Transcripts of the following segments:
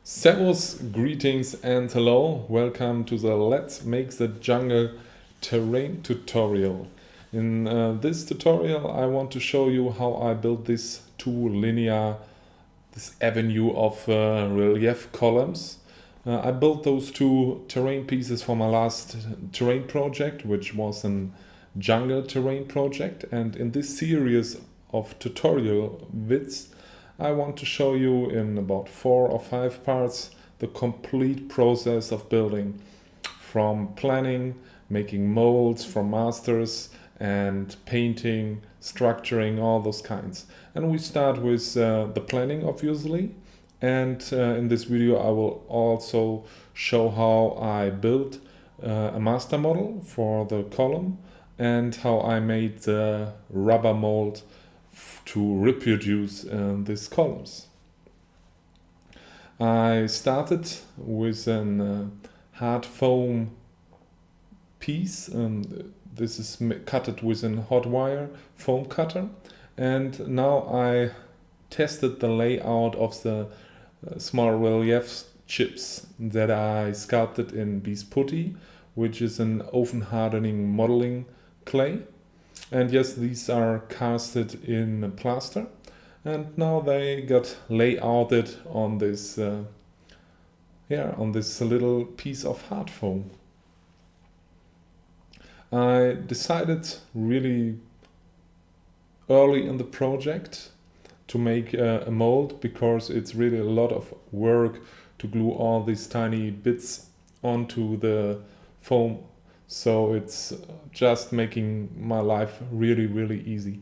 Servus, greetings and hello. Welcome to the Let's Make the Jungle terrain tutorial. In this tutorial I want to show you how I built this this avenue of relief columns. I built those two terrain pieces for my last terrain project, which was a jungle terrain project, and in this series of tutorial vids I want to show you in about 4 or 5 parts the complete process of building, from planning, making molds from masters, and painting, structuring, all those kinds. And we start with the planning, obviously, and in this video I will also show how I built a master model for the column and how I made the rubber mold to reproduce these columns. I started with a hard foam piece, and this is cut with a hot wire foam cutter, and now I tested the layout of the small relief chips that I sculpted in Beast Putty, which is an oven hardening modeling clay. And yes, these are casted in plaster, and now they got layouted on this on this little piece of hard foam. I decided really early in the project to make a mold, because it's really a lot of work to glue all these tiny bits onto the foam. So it's just making my life really easy.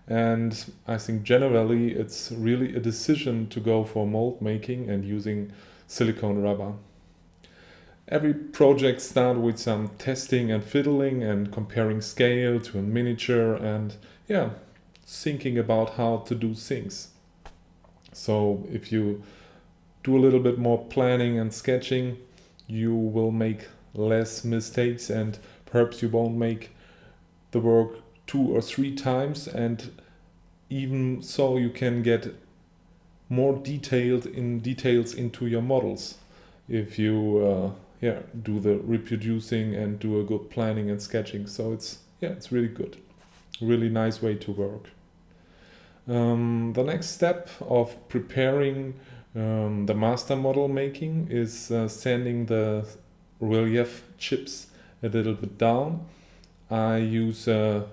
And I think generally it's really a decision to go for mold making and using silicone rubber. Every project starts with some testing and fiddling and comparing scale to a miniature, and thinking about how to do things. So if you do a little bit more planning and sketching, you will make less mistakes, and perhaps you won't make the work 2 or 3 times, and even so you can get more details into your models if you do the reproducing and do a good planning and sketching. So it's really good, really nice way to work. The next step of preparing the master model making is sanding the relief chips a little bit down. I use a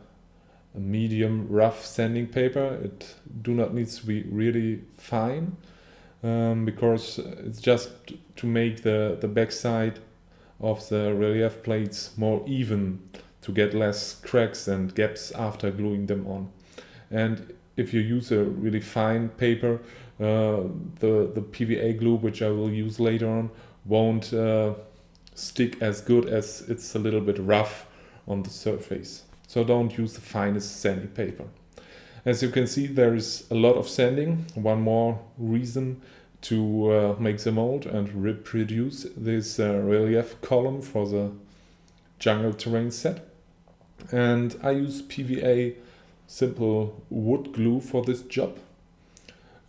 medium rough sanding paper. It do not need to be really fine, because it's just to make the backside of the relief plates more even, to get less cracks and gaps after gluing them on. And if you use a really fine paper, the PVA glue, which I will use later on, won't stick as good as it's a little bit rough on the surface. So don't use the finest sanding paper. As you can see, there is a lot of sanding. One more reason to make the mold and reproduce this relief column for the jungle terrain set. And I use PVA simple wood glue for this job.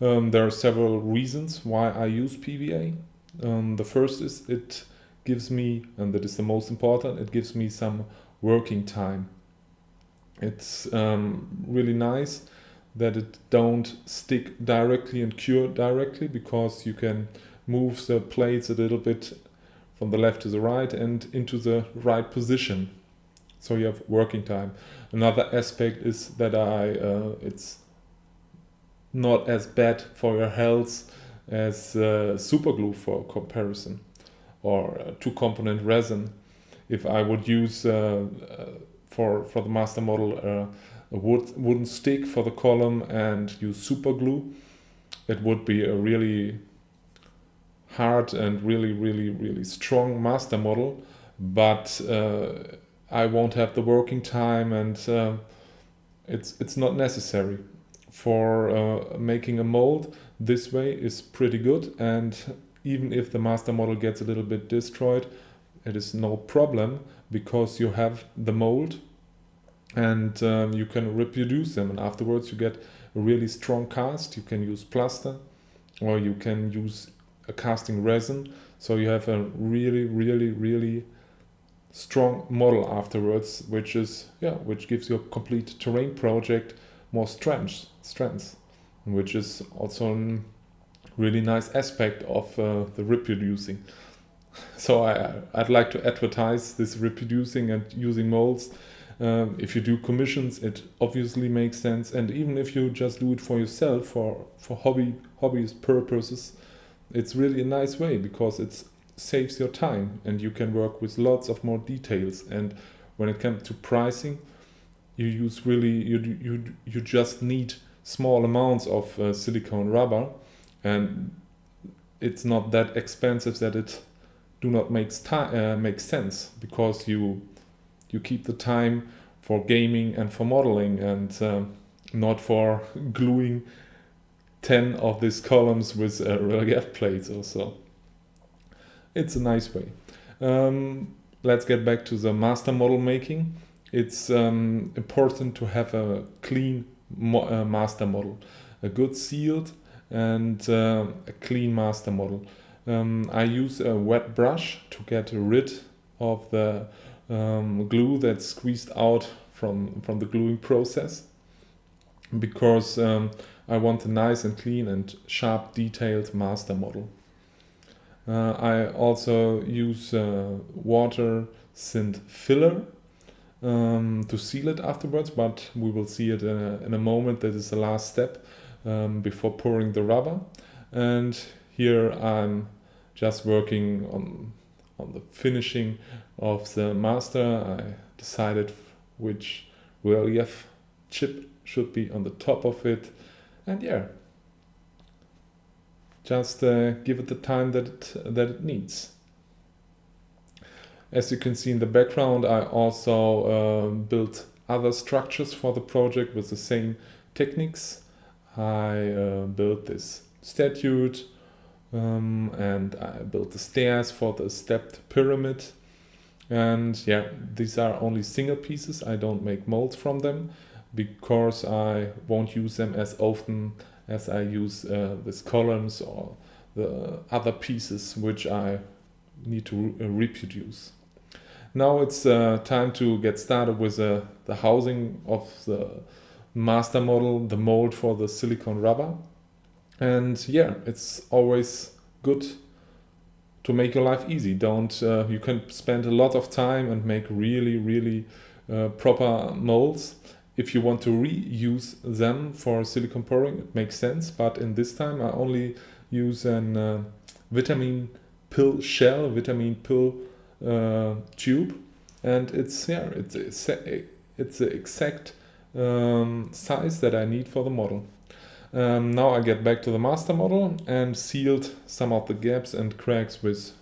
There are several reasons why I use PVA. The first is it gives me, and that is the most important, it gives me some working time. It's really nice that it don't stick directly and cure directly, because you can move the plates a little bit from the left to the right and into the right position, so you have working time. Another aspect is that it's not as bad for your health as super glue for comparison, or 2-component resin. If I would use for the master model a wooden stick for the column and use super glue, it would be a really hard and really strong master model, but I won't have the working time, and it's not necessary. For making a mold, this way is pretty good, and even if the master model gets a little bit destroyed, it is no problem, because you have the mold and you can reproduce them, and afterwards you get a really strong cast. You can use plaster, or you can use a casting resin, so you have a really strong model afterwards, which gives your complete terrain project more strength, which is also a really nice aspect of the reproducing. So I'd like to advertise this reproducing and using molds. If you do commissions, it obviously makes sense, and even if you just do it for yourself, for hobbyist purposes, it's really a nice way, because it saves your time and you can work with lots of more details. And when it comes to pricing, you just need small amounts of silicone rubber, and it's not that expensive that it do not make sense, because you keep the time for gaming and for modeling, and not for gluing 10 of these columns with relief plates or so. It's a nice way. Let's get back to the master model making. It's important to have a clean master model, a good sealed and a clean master model. I use a wet brush to get rid of the glue that's squeezed out from the gluing process, because I want a nice and clean and sharp detailed master model. I also use water scent filler to seal it afterwards, but we will see it in a moment. That is the last step before pouring the rubber. And here I'm just working on the finishing of the master. I decided which relief chip should be on the top of it, and just give it the time that it needs. As you can see in the background, I also built other structures for the project with the same techniques. I built this statue, and I built the stairs for the stepped pyramid. And these are only single pieces. I don't make molds from them, because I won't use them as often as I use these columns or the other pieces which I need to reproduce. Now it's time to get started with the housing of the master model, the mold for the silicone rubber. And it's always good to make your life easy. You can spend a lot of time and make really proper molds. If you want to reuse them for silicone pouring, it makes sense. But in this time, I only use an vitamin pill shell, vitamin pill tube, and it's the exact size that I need for the model. Now I get back to the master model and sealed some of the gaps and cracks with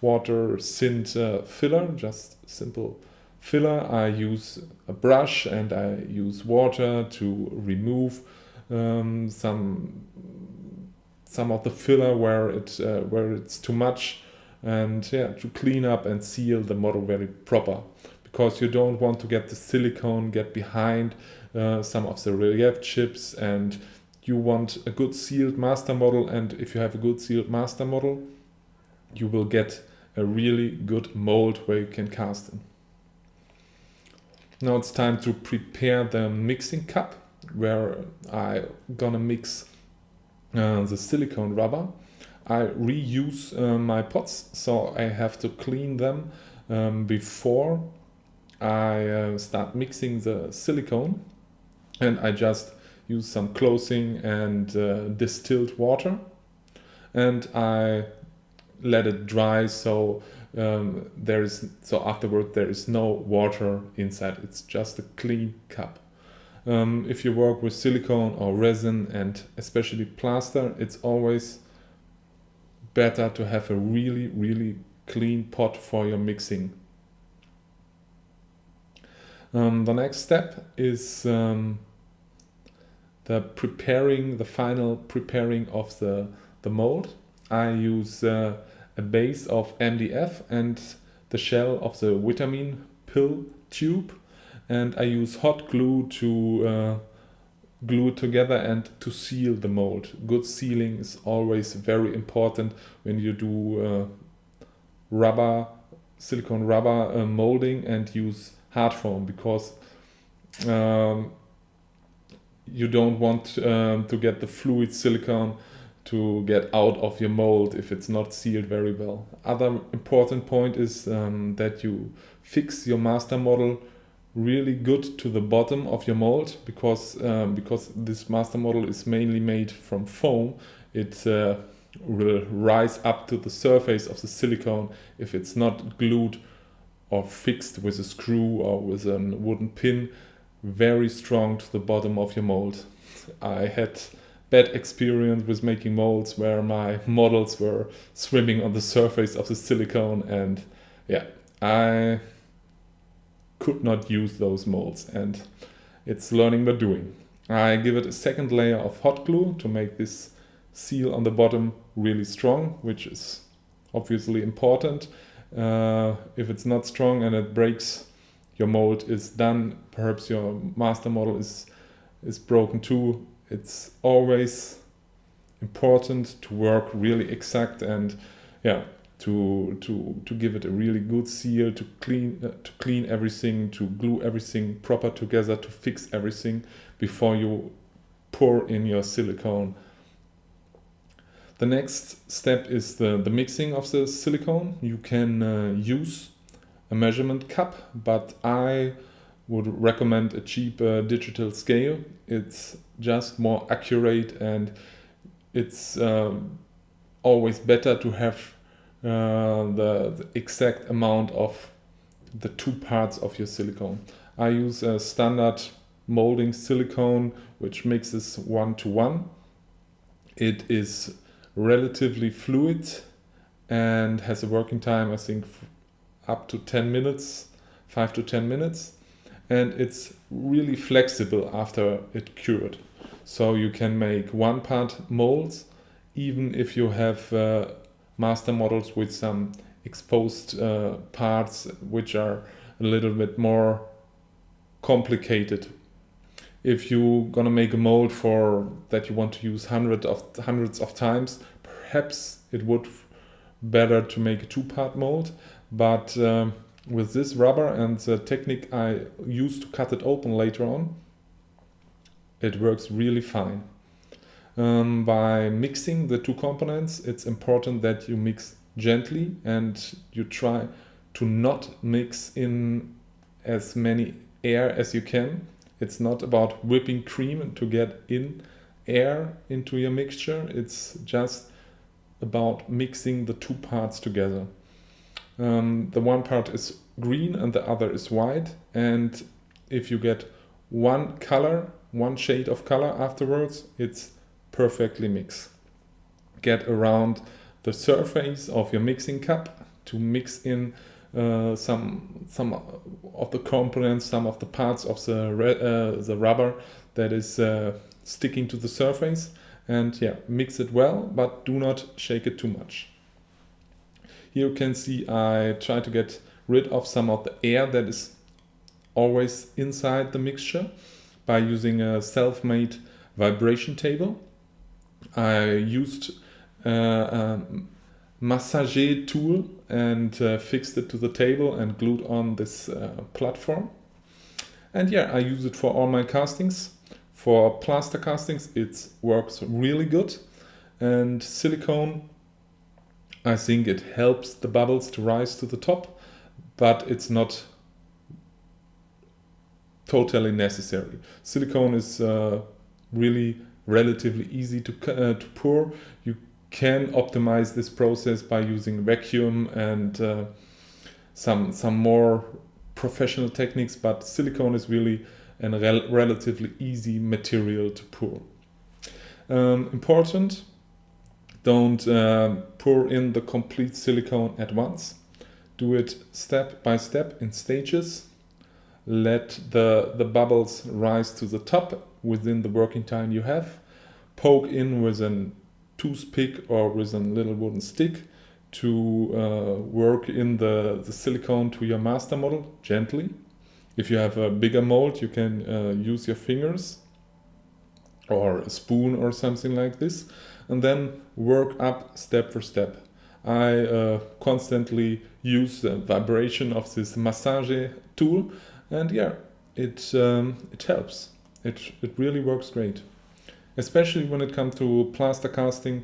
water scent filler, just simple filler. I use a brush and I use water to remove some of the filler where it's too much, and to clean up and seal the model very proper, because you don't want to get the silicone get behind some of the relief chips, and you want a good sealed master model. And if you have a good sealed master model, you will get a really good mold where you can cast in. Now it's time to prepare the mixing cup, where I gonna mix the silicone rubber. I reuse my pots, so I have to clean them before I start mixing the silicone, and I just use some clothing and distilled water, and I let it dry, so afterward there is no water inside. It's just a clean cup. If you work with silicone or resin, and especially plaster, it's always better to have a really clean pot for your mixing. The next step is the final preparing of the mold. I use a base of MDF and the shell of the vitamin pill tube, and I use hot glue to glue it together and to seal the mold. Good sealing is always very important when you do silicone rubber molding and use hard foam, because you don't want to get the fluid silicone to get out of your mold if it's not sealed very well. Other important point is that you fix your master model really good to the bottom of your mold, because this master model is mainly made from foam. It will rise up to the surface of the silicone if it's not glued or fixed with a screw or with a wooden pin very strong to the bottom of your mold. I had bad experience with making molds where my models were swimming on the surface of the silicone, and yeah, I could not use those molds, and it's learning by doing. I give it a second layer of hot glue to make this seal on the bottom really strong, which is obviously important. If it's not strong and it breaks, your mold is done. Perhaps your master model is broken too. It's always important to work really exact and to give it a really good seal, to clean everything, to glue everything proper together, to fix everything before you pour in your silicone. The next step is the mixing of the silicone. You can use a measurement cup, but I would recommend a cheap digital scale. It's just more accurate, and it's always better to have the exact amount of the two parts of your silicone. I use a standard molding silicone which mixes 1:1. It is relatively fluid and has a working time, I think, up to 10 minutes, 5 to 10 minutes. And it's really flexible after it cured. So you can make one part molds, even if you have master models with some exposed parts which are a little bit more complicated. If you're gonna make a mold for that you want to use hundreds of times, perhaps it would better to make a two-part mold. But with this rubber and the technique I use to cut it open later on, it works really fine. By mixing the two components, it's important that you mix gently and you try to not mix in as many air as you can. It's not about whipping cream to get in air into your mixture. It's just about mixing the two parts together. The one part is green and the other is white, and if you get one shade of color afterwards, it's perfectly mixed. Get around the surface of your mixing cup to mix in some of the components, some of the parts of the rubber that is sticking to the surface, and mix it well, but do not shake it too much. Here you can see I try to get rid of some of the air that is always inside the mixture by using a self-made vibration table. I used a massager tool and fixed it to the table and glued on this platform. And I use it for all my castings. For plaster castings it works really good, and silicone, I think it helps the bubbles to rise to the top, but it's not totally necessary. Silicone is really relatively easy to pour. You can optimize this process by using vacuum and some more professional techniques, but silicone is really a relatively easy material to pour. Important, don't pour in the complete silicone at once. Do it step by step in stages. Let the bubbles rise to the top within the working time you have. Poke in with a toothpick or with a little wooden stick to work in the silicone to your master model gently. If you have a bigger mold, you can use your fingers. or a spoon or something like this, and then work up step for step. I constantly use the vibration of this massage tool, and yeah, it helps. It really works great, especially when it comes to plaster casting.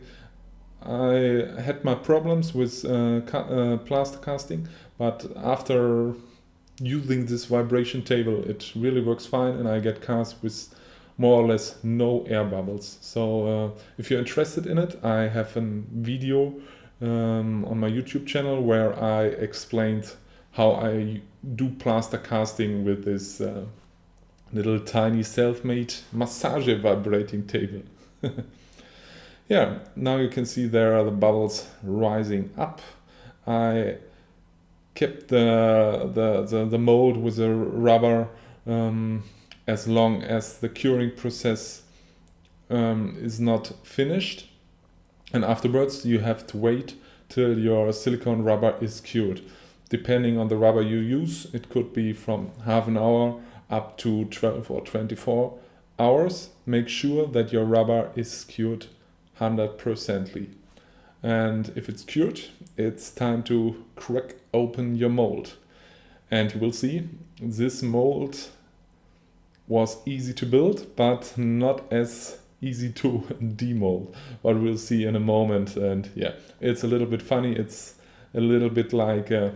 I had my problems with plaster casting, but after using this vibration table, it really works fine, and I get cars with more or less no air bubbles. So if you're interested in it, I have a video on my YouTube channel where I explained how I do plaster casting with this little tiny self-made massage vibrating table. Yeah, now you can see there are the bubbles rising up. I kept the mold with a rubber as long as the curing process is not finished, and afterwards you have to wait till your silicone rubber is cured. Depending on the rubber you use, it could be from half an hour up to 12 or 24 hours. Make sure that your rubber is cured 100%. And if it's cured, it's time to crack open your mold. And you will see this mold was easy to build, but not as easy to demold, what we'll see in a moment. And yeah, it's a little bit funny. It's a little bit like a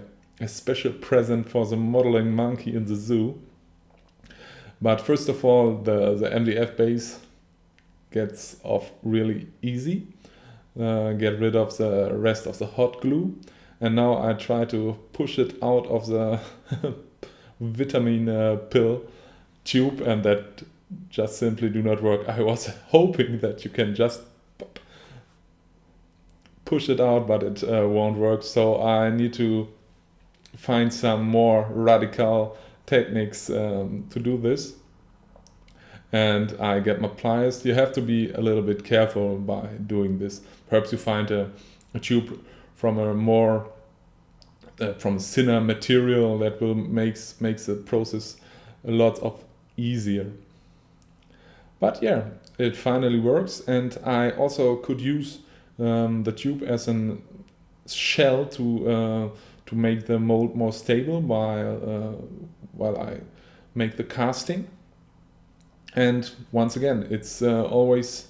special present for the modeling monkey in the zoo. But first of all, the MDF base gets off really easy. Get rid of the rest of the hot glue, and now I try to push it out of the vitamin pill tube, and that just simply do not work. I was hoping that you can just push it out, but it won't work, so I need to find some more radical techniques to do this. And I get my pliers. You have to be a little bit careful by doing this. Perhaps you find a tube from a more from thinner material that will makes the process a lot of easier. But yeah, it finally works, and I also could use the tube as a shell to make the mold more stable while I make the casting. And once again, it's always,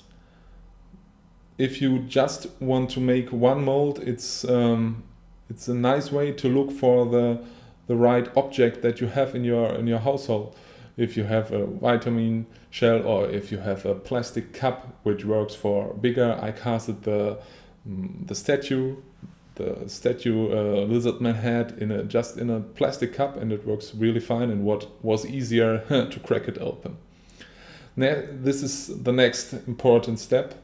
if you just want to make one mold, it's a nice way to look for the right object that you have in your household. If you have a vitamin shell, or if you have a plastic cup which works for bigger, I casted the statue lizard man head in a plastic cup, and it works really fine. And what was easier to crack it open. This is the next important step.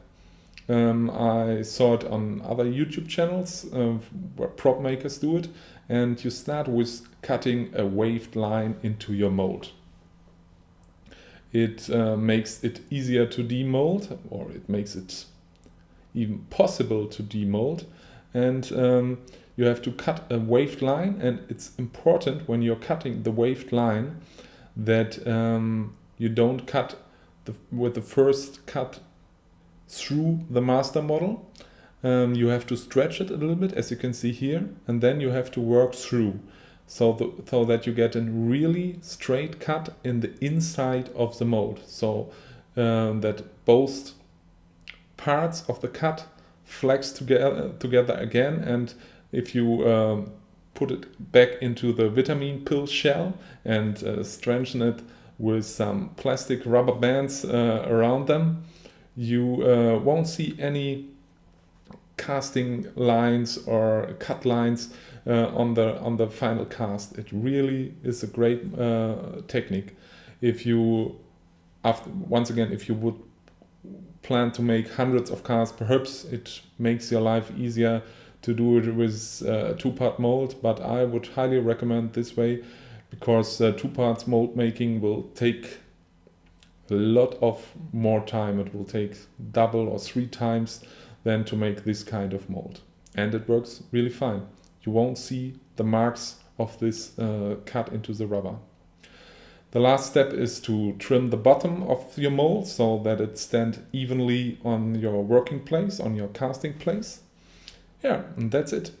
I saw it on other YouTube channels where prop makers do it, and you start with cutting a waved line into your mold. It makes it easier to demold, or it makes it even possible to demold, and you have to cut a waved line, and it's important when you're cutting the waved line that you don't cut with the first cut through the master model. You have to stretch it a little bit, as you can see here, and then you have to work through so that you get a really straight cut in the inside of the mold, so that both parts of the cut flex together again. And if you put it back into the vitamin pill shell and strengthen it with some plastic rubber bands around them, you won't see any casting lines or cut lines on the final cast. It really is a great technique. If you would plan to make hundreds of cars, perhaps it makes your life easier to do it with a two-part mold, but I would highly recommend this way, because two parts mold making will take a lot of more time. It will take double or 3 times than to make this kind of mold, and it works really fine. You won't see the marks of this cut into the rubber. The last step is to trim the bottom of your mold so that it stands evenly on your working place, on your casting place. Yeah, and that's it.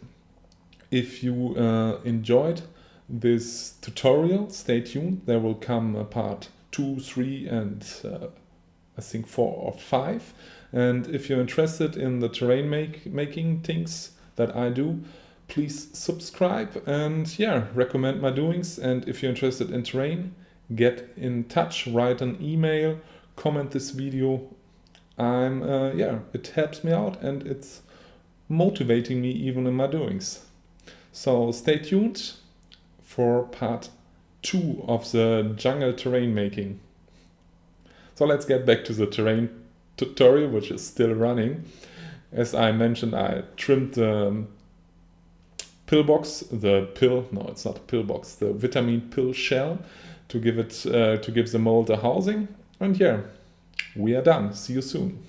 If you enjoyed this tutorial, stay tuned. There will come a part 2, 3 and I think 4 or 5. And if you're interested in the terrain making things that I do, please subscribe and yeah, recommend my doings. And if you're interested in terrain, get in touch, write an email, comment this video. It helps me out and it's motivating me even in my doings. So stay tuned for part 2 of the jungle terrain making. So let's get back to the terrain tutorial, which is still running. As I mentioned, I trimmed the pillbox, it's not a pillbox, the vitamin pill shell to give the mold a housing. And yeah, we are done. See you soon.